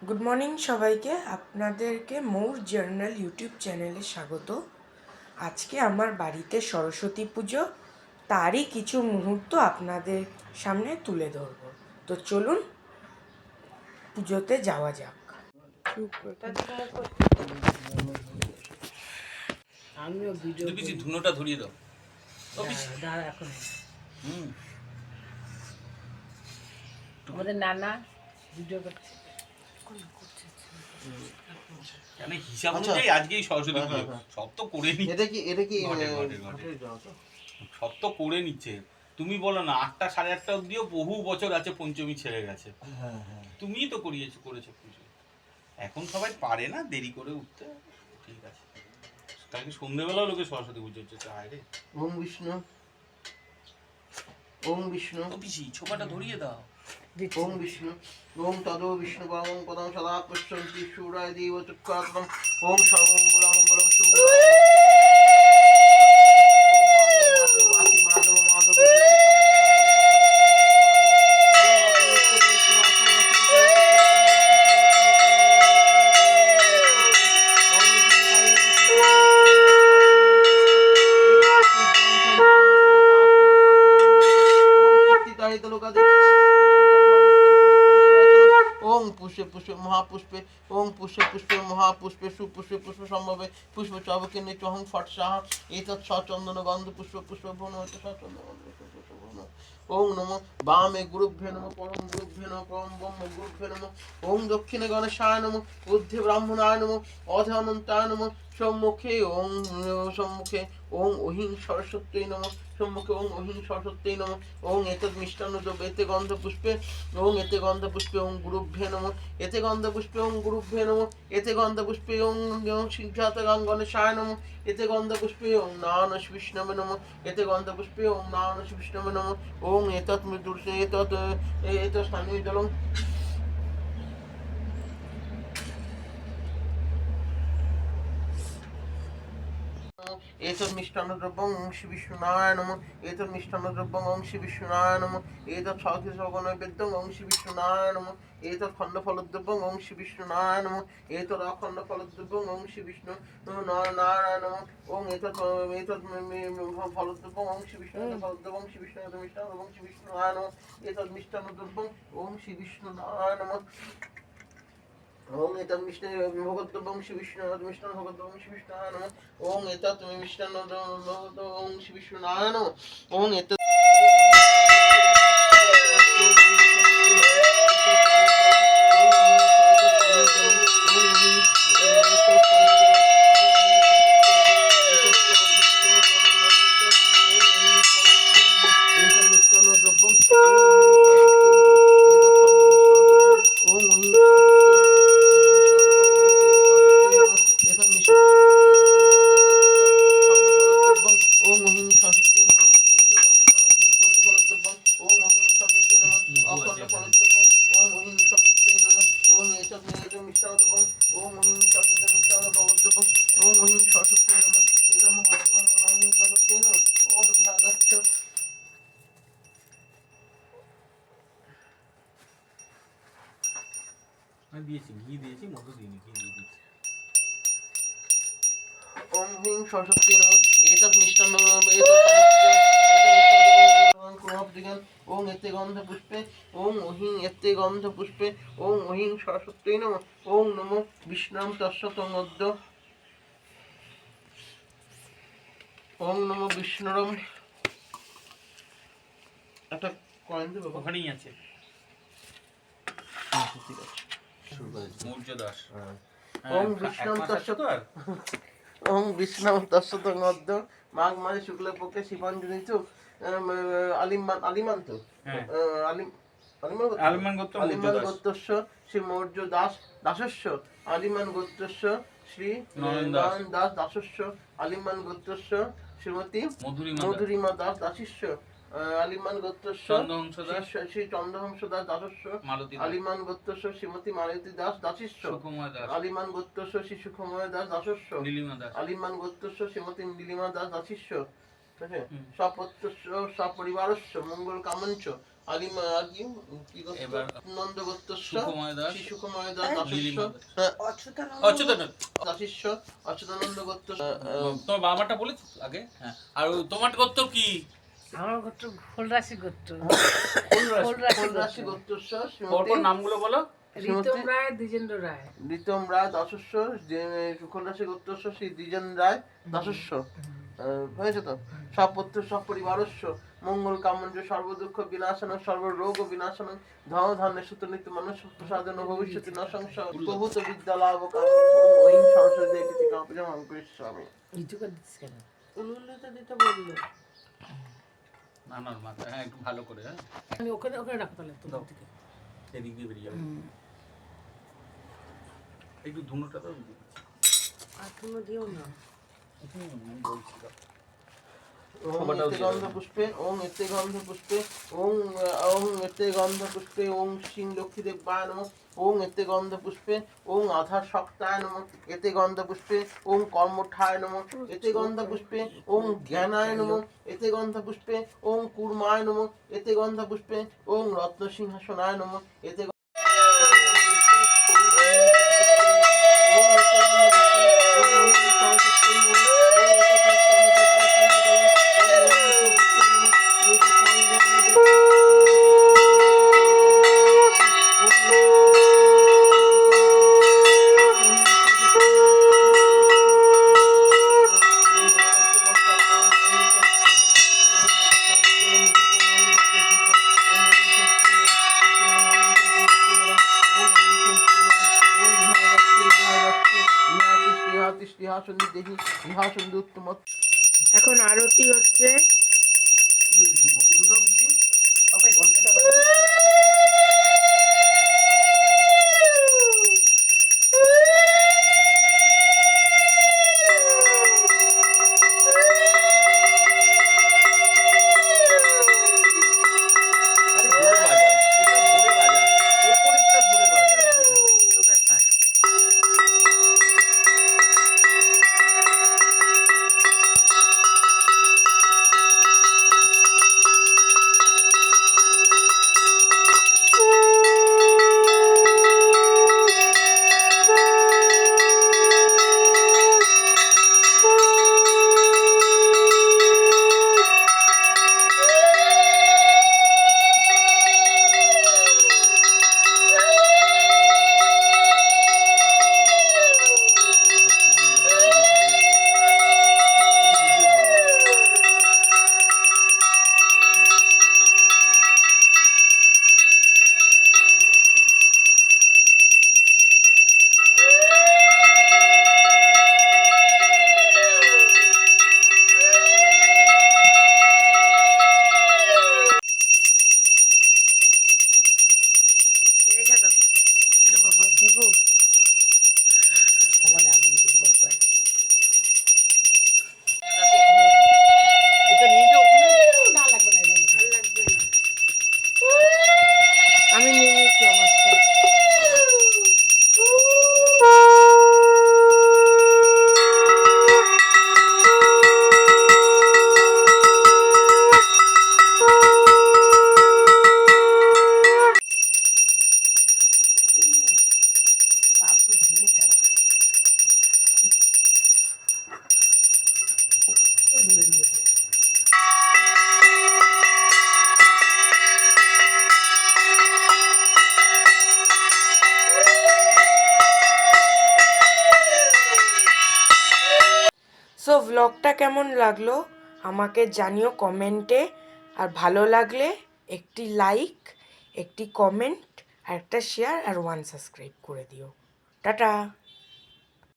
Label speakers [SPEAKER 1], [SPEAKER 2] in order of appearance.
[SPEAKER 1] Good morning সবাইকে, আপনাদেরকে মৌর journal YouTube চ্যানেলে স্বাগত। আজকে আমার বাড়িতে সরস্বতী পুজো, তারই কিছু মুহূর্ত আপনাদের সামনে তুলে ধরব। তো চলুন পুজোতে যাওয়া যাক।
[SPEAKER 2] আমিও ভিডিও
[SPEAKER 3] পিসি ধুনোটা ধরিয়ে দাও।
[SPEAKER 2] দাঁড়া এখন
[SPEAKER 3] হুম,
[SPEAKER 2] আমাদের নানা ভিডিও করছে।
[SPEAKER 3] কেন হিসাব
[SPEAKER 4] আচ্ছা।
[SPEAKER 3] অনুযায়ী আজকেই সরস্বতী
[SPEAKER 4] হ্যাঁ,
[SPEAKER 3] পুজো।
[SPEAKER 4] হ্যাঁ।
[SPEAKER 3] সব তো করে নি,
[SPEAKER 4] এটা কি
[SPEAKER 3] ঘটে, ঘটে, ঘটে।
[SPEAKER 4] ঘাটের যাওয়া তো?
[SPEAKER 3] সব তো করে নিচ্ছে। তুমি বলো না 8টা 8:30 অব্দিও বহু বছর আছে, পঞ্চমী ছেড়ে গেছে।
[SPEAKER 4] হ্যাঁ হ্যাঁ।
[SPEAKER 3] তুমিই তো করেছো পুজো। এখন সবাই পারে না, দেরি করে উঠতে। ঠিক আছে, কালকে সন্ধ্যেবেলাও লোকে সরস্বতী পুজো হচ্ছে। আরে
[SPEAKER 4] ওম বিষ্ণু ওম বিষ্ণু
[SPEAKER 3] ও পিসি ছোপাটা ধরিয়ে দাও।
[SPEAKER 4] ওম বিষ্ণু ওম তদো বিষ্ণু পাবং পদং সদা পশ্যন্তি শূরায় দেব চক্রাত্মং ওম সর্বমঙ্গল মঙ্গলং শুভায় ওং পুষ্পে পুষ্পে মহাপুষ্পে ওং পুষ্পে পুষ্পে মহাপুষ্পে সুপুষ্পে পুষ্প সম্ভবে পুষ্প চবকে নিচহং ফট সাহা এতৎ সচন্দন গন্ধ পুষ্প পুষ্প ভন হইতে সচন্দন গন্ধ পুষ্প পুষ্প ভন। ওং নমঃ বামে গুরুভ্যো নমঃ পরম গুরুভ্যো নমঃ পরম ব্রহ্ম গুরুভ্যো নমঃ ওং দক্ষিণে গণেশায় নমঃ ঊর্ধ্বে ব্রাহ্মণায় নমঃ অধে অনন্তায় নমঃ সম্মুখে ওং সম্মুখে ওং অহিং সরস্বত্যৈ নমঃ সম্মুখে ওং অহিং সরস্বত্যৈ নমঃ ওং এতৎ মিষ্টান্ন দ্রব্য এতে গন্ধ পুষ্পে ওং এতে গন্ধ পুষ্পে ওং গুরুভ্যে নমঃ এতে গন্ধ পুষ্পে ওং গুরুভ্যে নমঃ এতে গন্ধ পুষ্পে ওং সিদ্ধার্থ গণেশায় নমঃ এতে গন্ধ পুষ্পে ওং নারায়ণ বিষ্ণবে নমঃ এতে গন্ধ পুষ্পে ওং নারায়ণ বিষ্ণবে নমঃ ওং এতৎ মৃদুর্ষে এতৎ স্থানীয় জলং এতৎ মিষ্টান্ন দ্রব্যং ওং শ্রী বিষ্ণুনারায়ণ নমঃ এতৎ মিষ্টান্ন দ্রব্যং ওং শ্রী বিষ্ণুনারায়ণ নমঃ এতৎ সহস্র নৈবেদ্যং ওং শ্রী বিষ্ণুনারায়ণ নমঃ এতৎ খণ্ড ফলদ্রব্যং ওং শ্রী বিষ্ণুনারায়ণ নমঃ এতৎ অখণ্ড ফলদ্রব্যং ওং শ্রী বিষ্ণু নারায়ণ নমঃ ওং এতৎ ফলদ্রব্যং ওং শ্রী বিষ্ণু ফলদ্রব্যং শ্রী বিষ্ণু মিষ্টান্ন ওং শ্রী বিষ্ণুনারায়ণ নমঃ এতৎ মিষ্টান্ন দ্রব্যং ওং শ্রী বিষ্ণুনারায়ণ নমঃ ওং এতৎ মিষ্টান্ন ভগদ্রব্যং শ্রী বিষ্ণু মিষ্টান্ন ভগদ্রব্যং শ্রী বিষ্ণুনারায়ণ নমঃ ওং এতৎ মিষ্টান্ন ওং শ্রী বিষ্ণুনারায়ণ নমঃ ওং এতৎ
[SPEAKER 3] দিয়েছি ঘি, দিয়েছি মধু দিইনি, ঘি দিয়ে দিচ্ছি।
[SPEAKER 4] ওম হিং সরস্বতী নমঃ এতৎ মিষ্টান্ন ওং এতে গন্ধ পুষ্পে ওং অহিং এতে গন্ধ পুষ্পে ওং অহিং সরস্বতী নমঃ ওং নমো বিষ্ণুম তস্যতং অদ্য ওং নমো বিষ্ণুরম। একটা কয়েন দেবো
[SPEAKER 3] ওখানেই আছে
[SPEAKER 4] ঠিক আছে
[SPEAKER 3] মৌর্য দাস।
[SPEAKER 4] ওং বিষ্ণুম তস্যতং ওং বিষ্ণুম তস্যতং অদ্য মাঘ মাসে শুক্লপক্ষে শিবাঞ্জনিত আলিমান তো আলিমান গোত্রস্য শ্রী মৌর্য দাস দাসস্য আলিমান গোত্রস্য শ্রী নয়ন দাস দাসস্য আলিমান গোত্রস্য শ্রীমতী মধুরিমা দাস দাসিস্য আলিমান গোত্রস্য শ্রী চন্দ্রহংস দাস দাসস্য আলিমান গোত্রস্য শ্রীমতী মালতী দাস দাসিস্য আলিমান গোত্রস্য শ্রী সুখময় দাস দাসস্য আলিমান গোত্রস্য শ্রীমতী নীলিমা দাস দাসিস্য ঠিক আছে? সপত্রস্য সপরিবারস্য মঙ্গল কামঞ্চ কি
[SPEAKER 3] এবার
[SPEAKER 4] নন্দ গোত্রস্য
[SPEAKER 3] সুকুমার দাস,
[SPEAKER 4] শিশুকুমার দাস
[SPEAKER 3] নীলিমা
[SPEAKER 4] দাসস্য
[SPEAKER 3] দাস। অচ্যুতানন্দ।
[SPEAKER 4] দাসিস্য অচ্যুতানন্দ গোত্র
[SPEAKER 3] তোমার বাবা মাটা বলেছি আগে, হ্যাঁ। আর তোমার গোত্র কি?
[SPEAKER 2] আমার গোত্র ফুলরাশি গোত্র।
[SPEAKER 4] ফুলরাশি গোত্রস্য
[SPEAKER 3] পরপর নামগুলো বলো।
[SPEAKER 2] ঋতম রায়, দ্বিজেন্দ্র রায়।
[SPEAKER 4] ঋতম রায় দাসস্য, যে শুক্লরাশি গোত্রস্য শ্রী দ্বিজন রায় দাসস্য। হয়েছে তো? সপত্র সপরিবারস্য মঙ্গল কামঞ্জ সর্বদুঃখ বিনাশন সর্বরোগ বিনাশন ধন ধান্যে সুতনিত মানুষ প্রসাদন ভবিষ্যতি ন সংশয় প্রভূত বিদ্যালাভ ওই সরস্বতী দেবী কাপজম অঙ্কুরেশ্বরী।
[SPEAKER 2] কিছু করে দিচ্ছিস কেন?
[SPEAKER 4] উল্লুলিতে দিতে বললো।
[SPEAKER 3] নানার মাথা, হ্যাঁ একটু ভালো করে, হ্যাঁ
[SPEAKER 2] আমি ওখানে ওখানে রাখো তাহলে তোমার দিকে।
[SPEAKER 3] এদিক দিয়ে বেরিয়ে যাবে। একটু ধুনোটা তো
[SPEAKER 2] আর তুমি দিও না।
[SPEAKER 3] আমি বলছি তো।
[SPEAKER 4] ওম এতে গন্ধ পুষ্পে ওম এতে গন্ধ পুষ্পে ওম এতে গন্ধ পুষ্পে ওম সিং লক্ষ্মীদেবায় নমঃ ওম এতে গন্ধ পুষ্পে ওম আধার শক্তায় নমঃ এতে গন্ধ পুষ্পে ওম কর্মঠায় নমঃ এতে গন্ধ পুষ্পে ওম জ্ঞানায় নমঃ এতে গন্ধ পুষ্পে ওম কুর্মায় নমঃ এতে গন্ধ পুষ্পে ওম রত্ন সিংহাসনায় নমঃ এতে
[SPEAKER 1] এখন আরতি হচ্ছে।
[SPEAKER 2] সবাই আগুন খুব ভয় পায়।
[SPEAKER 3] এটা নিয়ে যাও ওখানে।
[SPEAKER 2] না লাগবে না, এভাবে
[SPEAKER 1] ভাল লাগবে না। আমি নিয়ে নিয়েছি আমারটা।
[SPEAKER 2] পাপড়ি ভেঙে যাওয়া। দূরে নিয়ে যাও।
[SPEAKER 1] সো ব্লগটা কেমন লাগলো আমাকে জানিও কমেন্টে। আর ভালো লাগলে একটি লাইক, একটি কমেন্ট, আর একটা শেয়ার আর 1 সাবস্ক্রাইব করে দিও। টাটা।